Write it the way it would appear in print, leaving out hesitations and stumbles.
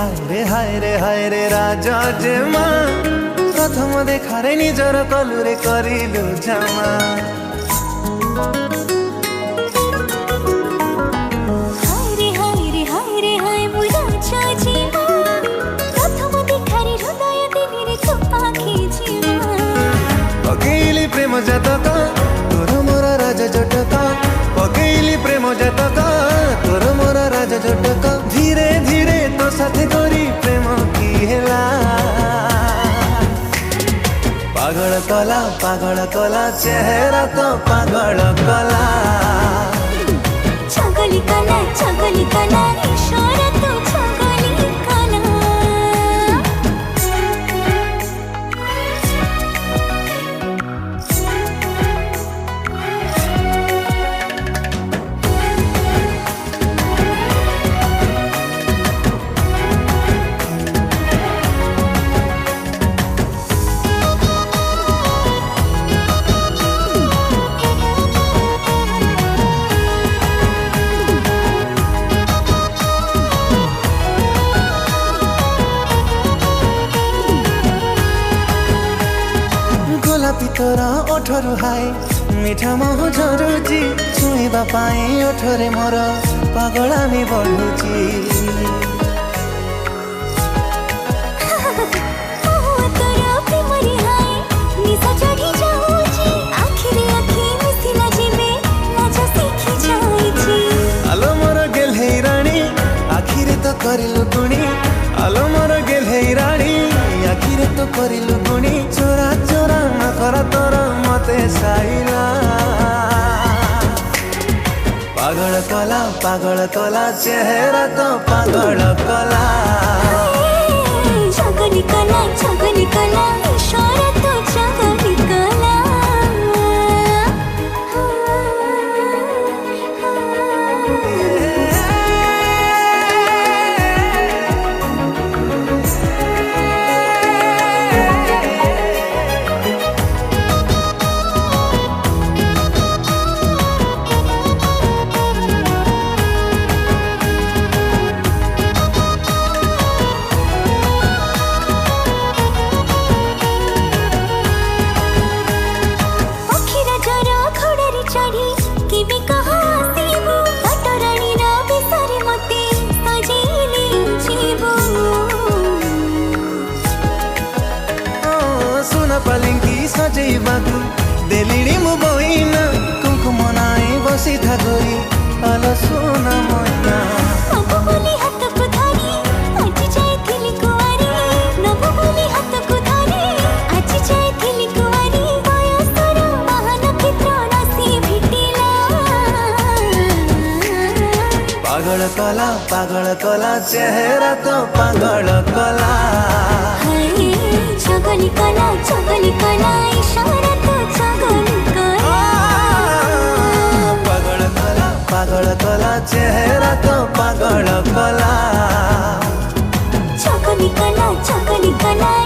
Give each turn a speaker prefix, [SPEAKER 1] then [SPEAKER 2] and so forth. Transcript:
[SPEAKER 1] हाय रे राजा जेमा प्रथम देखारे निजर कलुरे करिलु जमा
[SPEAKER 2] हाय बुझा जीवा प्रथम देखारे हृदय दिने तो पाखी जीवा
[SPEAKER 1] पकेली प्रेम जतक तोर मोर राजा जटक पकेली प्रेम जतक तोर मोर राजा जटक धीरे धीरे तो साथे करी प्रेम की हेला पागल कला चेहरा तो पागल कला
[SPEAKER 2] छगली कला इशारा तो छगली कला
[SPEAKER 1] तोरा ओठरु हाय मीठा मह झरुची छुईबा पाए ओठरे मोर पागलामी बढ़ुची
[SPEAKER 2] तोरा प्रेमरी हाय निशा चढ़ी जाऊची आखिरे आखि मिसिला जिमे लाजा सीखी जाईची
[SPEAKER 1] आलो मोर गेल हे रानी आखिरे तो करिलु गुणी आलो मोर गेल हे रानी आखिरे तो करिलु गुणी चोरा चोरा न करा तोरा मते साइला पागल कला चेहरा तो पागल कला
[SPEAKER 2] छगली कला इशारा तो छगली कला
[SPEAKER 1] पलिंकी सजैबाकु देलिणी मु बहिना कुमकुम नाई बसी थागोरी आलो सोना मैना
[SPEAKER 2] नबु बोली हाथ को धरी आज जाइथिली कुआरी नबु बोली हाथ को धरी आज जाइथिली कुआरी बयसर महानक्षत्र राशि भेटिला
[SPEAKER 1] पागल कला चेहरा तो पागल कला
[SPEAKER 2] छगली कला इशारा तो छगली कला
[SPEAKER 1] पागल कला चेहरा तो पागल कला
[SPEAKER 2] छगली कला